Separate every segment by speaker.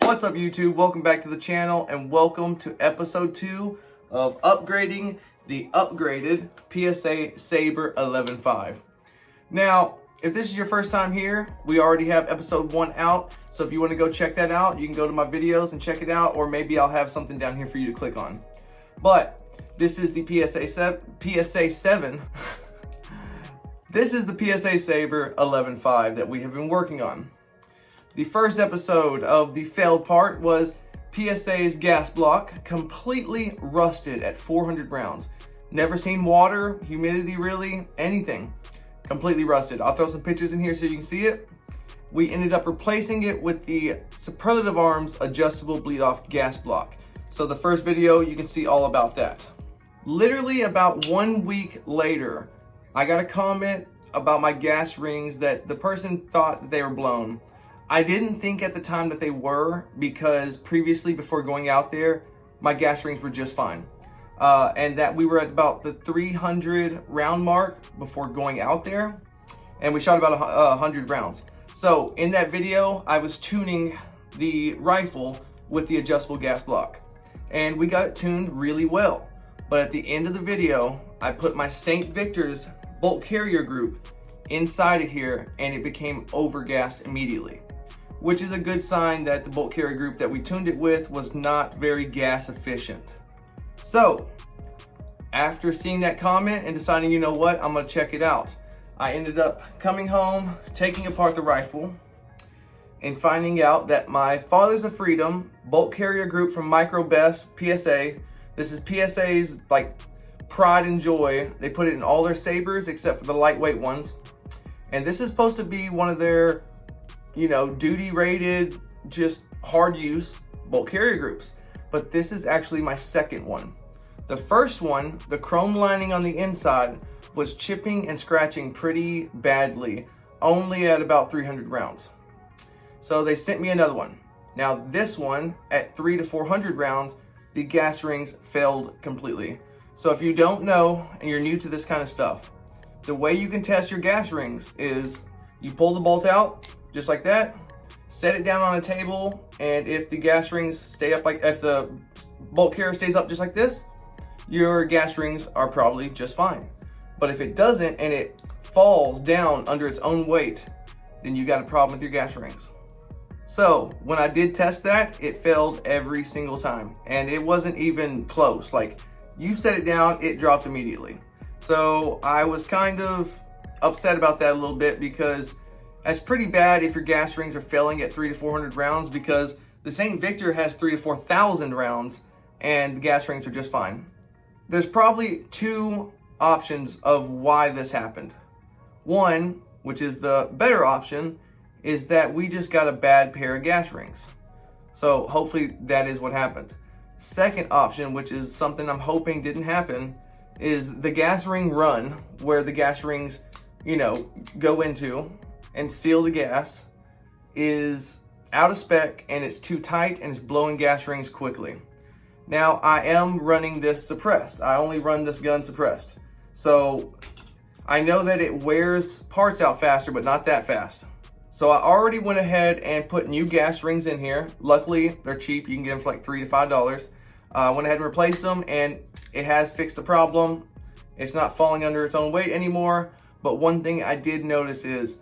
Speaker 1: What's up YouTube? Welcome back to the channel and welcome to episode 2 of upgrading the upgraded PSA Sabre 11.5. Now, if this is your first time here, we already have episode 1 out. So if you want to go check that out, you can go to my videos and check it out, or maybe I'll have something down here for you to click on. But this is the PSA 7. This is the PSA Sabre 11.5 that we have been working on. The first episode of the failed part was PSA's gas block completely rusted at 400 rounds. Never seen water, humidity really, anything. Completely rusted. I'll throw some pictures in here so you can see it. We ended up replacing it with the Superlative Arms adjustable bleed off gas block. So the first video, you can see all about that. Literally about 1 week later, I got a comment about my gas rings that the person thought that they were blown. I didn't think at the time that they were, because previously, before going out there, my gas rings were just fine. And that we were at about the 300 round mark before going out there, and we shot about 100 rounds. So in that video, I was tuning the rifle with the adjustable gas block, and we got it tuned really well. But at the end of the video, I put my St. Victor's bolt carrier group inside of here, and it became overgassed immediately, which is a good sign that the bolt carrier group that we tuned it with was not very gas efficient. So after seeing that comment and deciding, you know what, I'm gonna check it out, I ended up coming home, taking apart the rifle, and finding out that my Fathers of Freedom bolt carrier group from Micro Best PSA, this is PSA's like pride and joy. They put it in all their Sabres except for the lightweight ones. And this is supposed to be one of their, duty rated, just hard use bolt carrier groups. But this is actually my second one. The first one, the chrome lining on the inside was chipping and scratching pretty badly, only at about 300 rounds. So they sent me another one. Now this one, at 300 to 400 rounds, the gas rings failed completely. So if you don't know and you're new to this kind of stuff, the way you can test your gas rings is you pull the bolt out just like that, set it down on a table, and if the gas rings stay up, if the bolt carrier stays up just like this, your gas rings are probably just fine. But if it doesn't and it falls down under its own weight, then you got a problem with your gas rings. So when I did test that, it failed every single time, and it wasn't even close. Like, you set it down, it dropped immediately. So I was kind of upset about that a little bit, because that's pretty bad if your gas rings are failing at 300 to 400 rounds, because the St. Victor has 3,000 to 4,000 rounds and the gas rings are just fine. There's probably two options of why this happened. One, which is the better option, is that we just got a bad pair of gas rings. So hopefully that is what happened. Second option, which is something I'm hoping didn't happen, is the gas ring run, where the gas rings, go into and seal the gas, is out of spec and it's too tight and it's blowing gas rings quickly. Now I am running this suppressed. I only run this gun suppressed. So I know that it wears parts out faster, but not that fast. So I already went ahead and put new gas rings in here. Luckily, they're cheap. You can get them for like $3 to $5. I went ahead and replaced them, and it has fixed the problem. It's not falling under its own weight anymore. But one thing I did notice is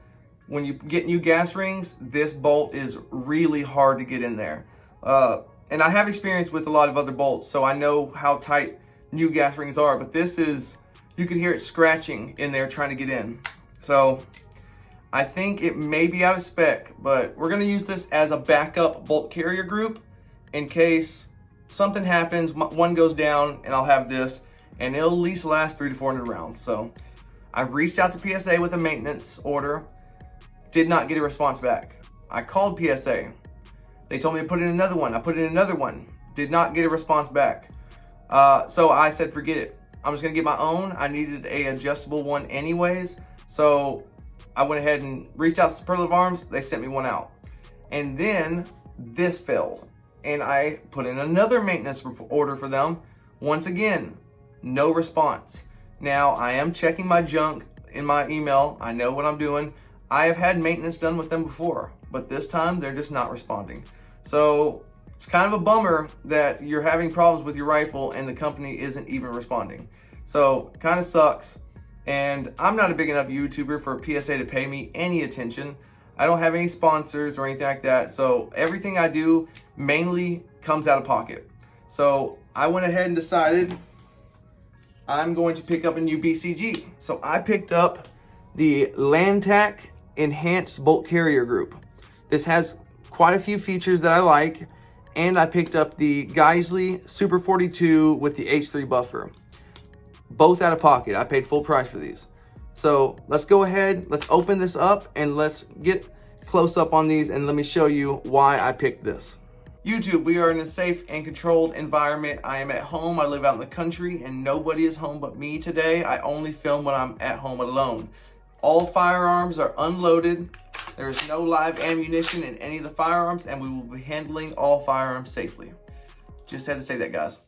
Speaker 1: when you get new gas rings, this bolt is really hard to get in there. And I have experience with a lot of other bolts, so I know how tight new gas rings are. But this is, you can hear it scratching in there trying to get in. So I think it may be out of spec, but we're gonna use this as a backup bolt carrier group in case something happens, one goes down, and I'll have this, and it'll at least last 300 to 400 rounds. So I reached out to PSA with a maintenance order, did not get a response back. I called PSA. They told me to put in another one. I put in another one, did not get a response back. So I said, forget it. I'm just gonna get my own. I needed a adjustable one anyways. So I went ahead and reached out to Superlative Arms. They sent me one out. And then this failed. And I put in another maintenance order for them. Once again, no response. Now I am checking my junk in my email. I know what I'm doing. I have had maintenance done with them before, but this time they're just not responding. So it's kind of a bummer that you're having problems with your rifle and the company isn't even responding. So kind of sucks. And I'm not a big enough YouTuber for PSA to pay me any attention. I don't have any sponsors or anything like that. So everything I do mainly comes out of pocket. So I went ahead and decided I'm going to pick up a new BCG. So I picked up the Lantac Enhanced Bolt Carrier Group. This has quite a few features that I like, and I picked up the Geisley Super 42 with the H3 buffer. Both out of pocket. I paid full price for these. So let's go ahead, let's open this up and let's get close up on these and let me show you why I picked this. YouTube, we are in a safe and controlled environment. I am at home, I live out in the country, and nobody is home but me today. I only film when I'm at home alone. All firearms are unloaded. There is no live ammunition in any of the firearms, and we will be handling all firearms safely. Just had to say that, guys.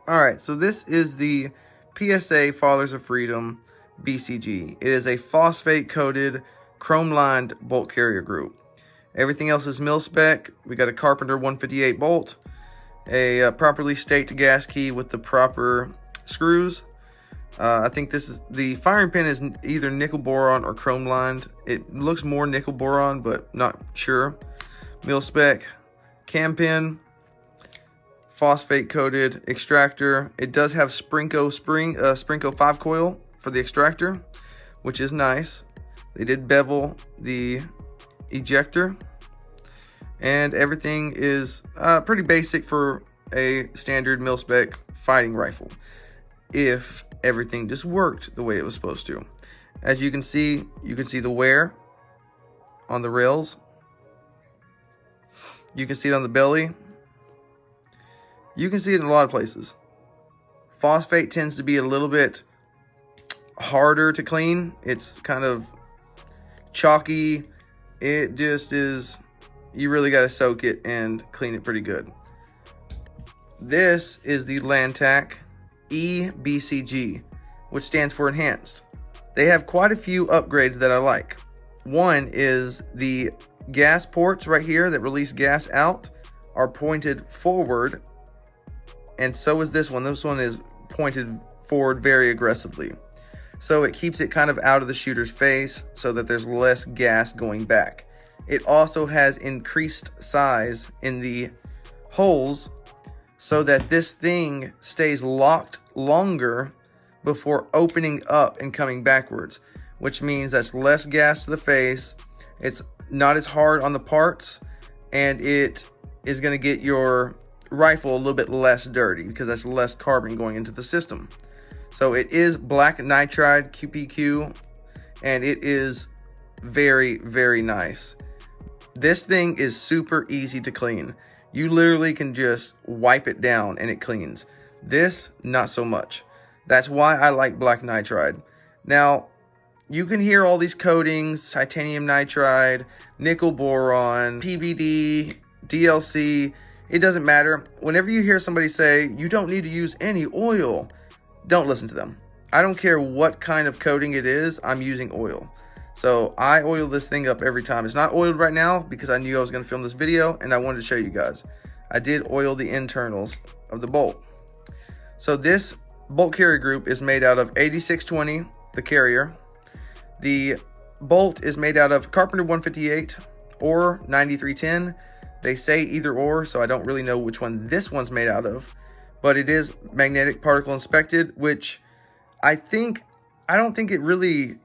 Speaker 1: All right, so this is the PSA Fathers of Freedom BCG. It is a phosphate-coated, chrome-lined bolt carrier group. Everything else is mil spec. We got a Carpenter 158 bolt, a properly staked gas key with the proper screws. I think this is the firing pin is either nickel boron or chrome lined. It looks more nickel boron, but not sure. Mil spec cam pin, phosphate coated extractor. It does have Sprinko 5 coil for the extractor, which is nice. They did bevel the ejector, and everything is pretty basic for a standard mil spec fighting rifle, if everything just worked the way it was supposed to. As you can see the wear on the rails. You can see it on the belly. You can see it in a lot of places. Phosphate tends to be a little bit harder to clean. It's kind of chalky. It just is, you really got to soak it and clean it pretty good. This is the Lantac EBCG, which stands for Enhanced. They have quite a few upgrades that I like. One is the gas ports right here that release gas out are pointed forward, and so is this one. This one is pointed forward very aggressively. So it keeps it kind of out of the shooter's face so that there's less gas going back. It also has increased size in the holes so that this thing stays locked longer before opening up and coming backwards, which means that's less gas to the face. It's not as hard on the parts, and it is going to get your rifle a little bit less dirty because that's less carbon going into the system. So it is black nitride QPQ, and it is very, very nice. This thing is super easy to clean. You literally can just wipe it down and it cleans. This, not so much. That's why I like black nitride. Now, you can hear all these coatings: titanium nitride, nickel boron, PVD, DLC. It doesn't matter. Whenever you hear somebody say, you don't need to use any oil, don't listen to them. I don't care what kind of coating it is, I'm using oil. So I oil this thing up every time. It's not oiled right now because I knew I was going to film this video and I wanted to show you guys. I did oil the internals of the bolt. So this bolt carrier group is made out of 8620, the carrier. The bolt is made out of Carpenter 158 or 9310. They say either or, so I don't really know which one this one's made out of. But it is magnetic particle inspected, which I don't think it really,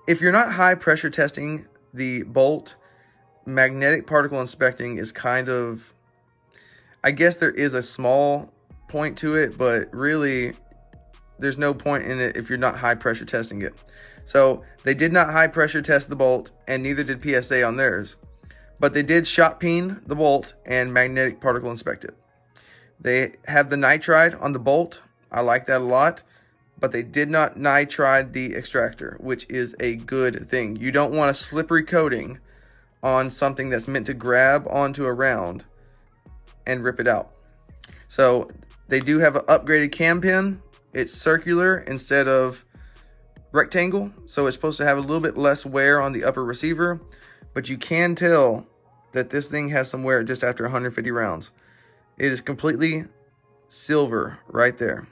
Speaker 1: if you're not high pressure testing the bolt, magnetic particle inspecting is kind of, I guess there is a small point to it, but really there's no point in it if you're not high pressure testing it. So they did not high pressure test the bolt, and neither did PSA on theirs, but they did shot peen the bolt and magnetic particle inspect it. They have the nitride on the bolt. I like that a lot, but they did not nitride the extractor, which is a good thing. You don't want a slippery coating on something that's meant to grab onto a round and rip it out. So they do have an upgraded cam pin. It's circular instead of rectangle, so it's supposed to have a little bit less wear on the upper receiver, but you can tell that this thing has some wear just after 150 rounds. It is completely silver right there.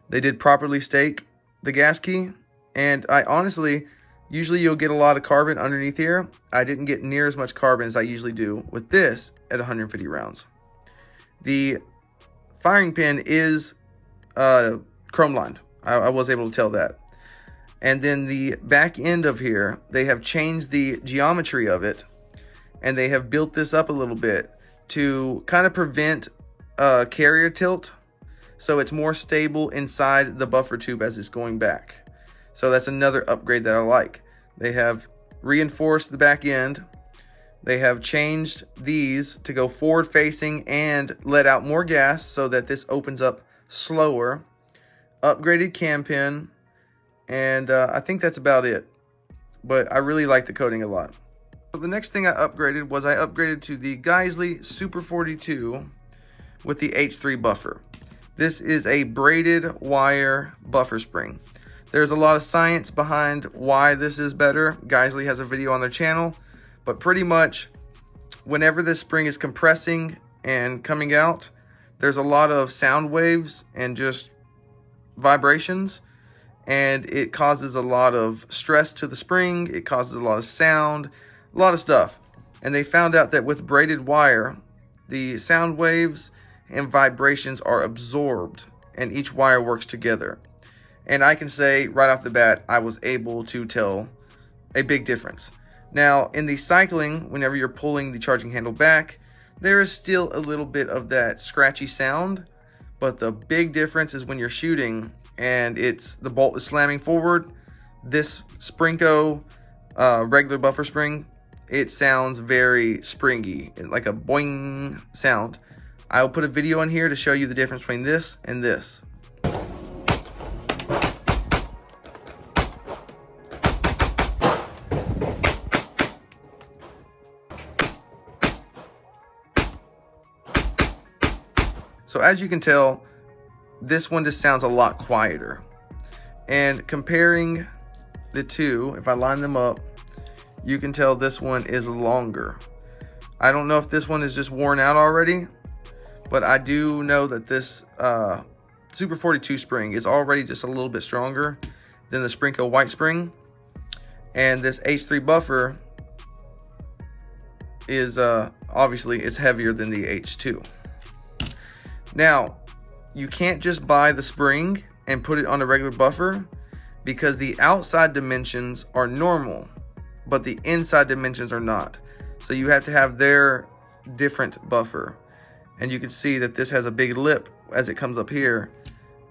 Speaker 1: They did properly stake the gas key, and I honestly, usually you'll get a lot of carbon underneath here. I didn't get near as much carbon as I usually do with this at 150 rounds. The firing pin is chrome lined. I was able to tell that. And then the back end of here, they have changed the geometry of it, and they have built this up a little bit to kind of prevent carrier tilt, so it's more stable inside the buffer tube as it's going back. So that's another upgrade that I like. They have reinforced the back end. They have changed these to go forward facing and let out more gas so that this opens up slower. Upgraded cam pin, and I think that's about it. But I really like the coating a lot. So the next thing I upgraded to the Geissele Super 42 with the H3 buffer. This is a braided wire buffer spring. There's a lot of science behind why this is better. Geissele has a video on their channel, but pretty much whenever this spring is compressing and coming out, there's a lot of sound waves and just vibrations, and it causes a lot of stress to the spring. It causes a lot of sound, a lot of stuff. And they found out that with braided wire, the sound waves and vibrations are absorbed and each wire works together. And I can say right off the bat, I was able to tell a big difference. Now, in the cycling, whenever you're pulling the charging handle back, there is still a little bit of that scratchy sound, but the big difference is when you're shooting and the bolt is slamming forward. This Sprinko regular buffer spring, it sounds very springy, like a boing sound. I'll put a video in here to show you the difference between this and this. So as you can tell, this one just sounds a lot quieter. And comparing the two, if I line them up, you can tell this one is longer. I don't know if this one is just worn out already, but I do know that this Super 42 spring is already just a little bit stronger than the Sprinko white spring. And this H3 buffer is obviously is heavier than the H2. Now, you can't just buy the spring and put it on a regular buffer because the outside dimensions are normal, but the inside dimensions are not. So you have to have their different buffer. And you can see that this has a big lip as it comes up here.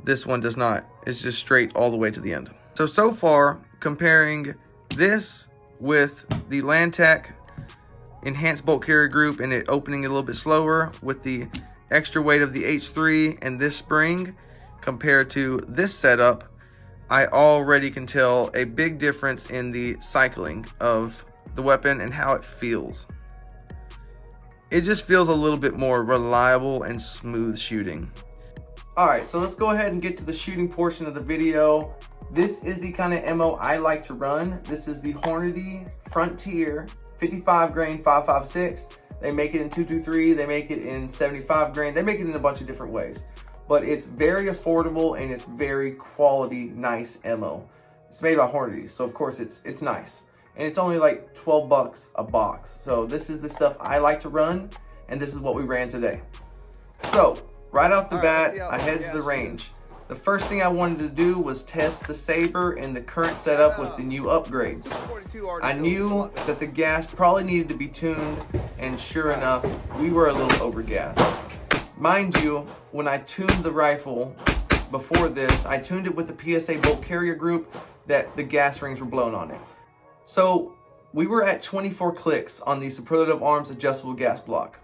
Speaker 1: This one does not. It's just straight all the way to the end. So far, comparing this with the Lantac enhanced bolt carrier group and it opening a little bit slower with the extra weight of the H3 and this spring compared to this setup, I already can tell a big difference in the cycling of the weapon and how it feels. It just feels a little bit more reliable and smooth shooting. All right, so let's go ahead and get to the shooting portion of the video. This is the kind of ammo I like to run. This is the Hornady Frontier 55 grain 5.56. They make it in 223, they make it in 75 grain, they make it in a bunch of different ways. But it's very affordable and it's very quality, nice ammo. It's made by Hornady, so of course it's nice. And it's only like 12 bucks a box. So this is the stuff I like to run, and this is what we ran today. So, right off the bat, I headed to the range. The first thing I wanted to do was test the Sabre in the current setup with the new upgrades. I knew that the gas probably needed to be tuned, and sure enough, we were a little overgassed. Mind you, when I tuned the rifle before this, I tuned it with the PSA bolt carrier group that the gas rings were blown on it. So we were at 24 clicks on the Superlative Arms adjustable gas block.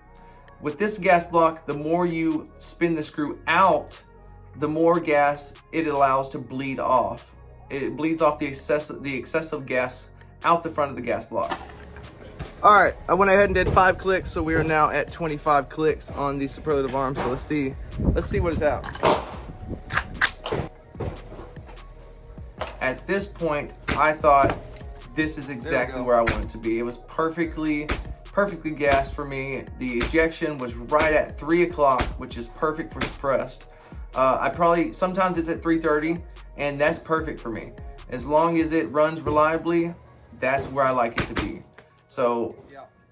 Speaker 1: With this gas block, the more you spin the screw out, the more gas it allows to bleed off. It bleeds off the excessive gas out the front of the gas block. All right, I went ahead and did 5 clicks, so we are now at 25 clicks on the Superlative Arms. So let's see what is out. At this point, I thought this is exactly where I wanted to be. It was perfectly perfectly gassed for me. The ejection was right at 3 o'clock, which is perfect for suppressed. Sometimes it's at 3:30, and that's perfect for me. As long as it runs reliably, that's where I like it to be. So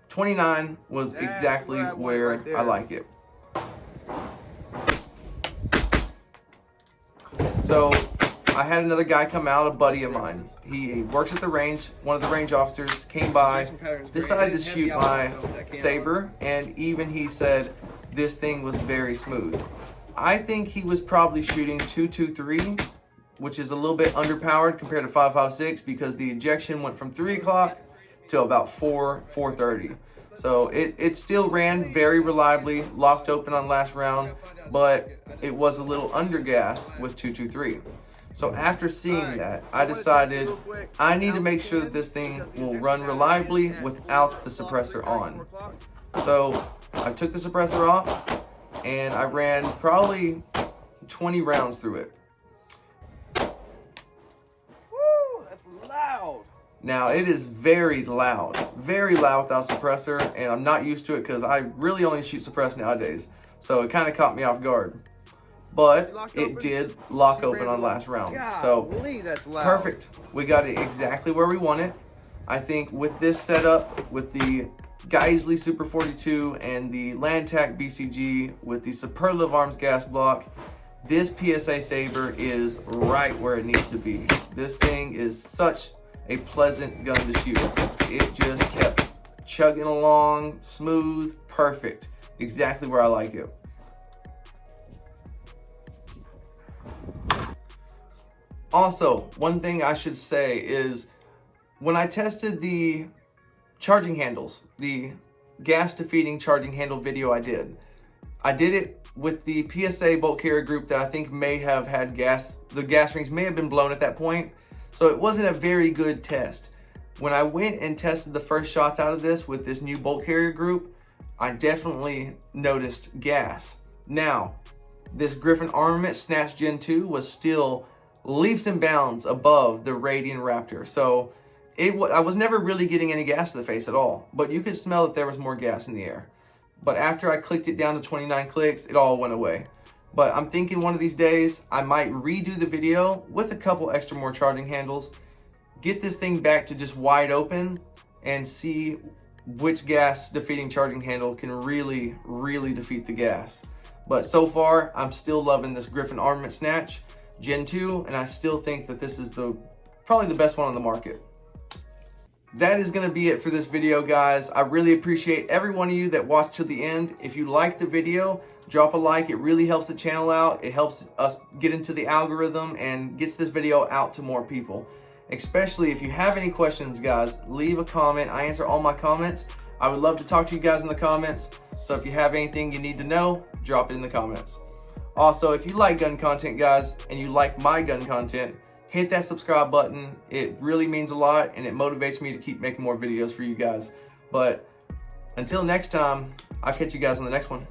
Speaker 1: 29 was exactly where I like it. So I had another guy come out, a buddy of mine. He works at the range. One of the range officers came by, decided to shoot my Sabre, and even he said this thing was very smooth. I think he was probably shooting 223, which is a little bit underpowered compared to 5.56 because the ejection went from 3 o'clock to about 4:30. So it still ran very reliably, locked open on last round, but it was a little undergassed with 223. So after seeing that, I decided I need to make sure that this thing will run reliably without the suppressor on. So I took the suppressor off and I ran probably 20 rounds through it.
Speaker 2: Woo, that's loud.
Speaker 1: Now it is very loud without suppressor, and I'm not used to it because I really only shoot suppressed nowadays. So it kind of caught me off guard. But it did lock open on last round. So
Speaker 2: that's loud.
Speaker 1: Perfect. We got it exactly where we want it. I think with this setup, with the Geisley Super 42 and the Landtac BCG with the Superlative Arms gas block, this PSA Sabre is right where it needs to be. This thing is such a pleasant gun to shoot. It just kept chugging along, smooth, perfect. Exactly where I like it. Also, one thing I should say is when I tested the charging handles, the gas defeating charging handle video I did it with the PSA bolt carrier group that I think may have had gas, the gas rings may have been blown at that point. So it wasn't a very good test. When I went and tested the first shots out of this with this new bolt carrier group, I definitely noticed gas. Now, this Griffin Armament Snatch Gen 2 was still leaps and bounds above the Radian Raptor. So I was never really getting any gas to the face at all, but you could smell that there was more gas in the air. But after I clicked it down to 29 clicks, it all went away. But I'm thinking one of these days, I might redo the video with a couple extra more charging handles, get this thing back to just wide open, and see which gas defeating charging handle can really, really defeat the gas. But so far, I'm still loving this Griffin Armament Snatch Gen 2, and I still think that this is probably the best one on the market. That is going to be it for this video, guys. I really appreciate every one of you that watched to the end. If you liked the video, drop a like. It really helps the channel out. It helps us get into the algorithm and gets this video out to more people. Especially if you have any questions, guys, leave a comment. I answer all my comments. I would love to talk to you guys in the comments. So if you have anything you need to know, drop it in the comments. Also, if you like gun content, guys, and you like my gun content, hit that subscribe button. It really means a lot, and it motivates me to keep making more videos for you guys. But until next time, I'll catch you guys on the next one.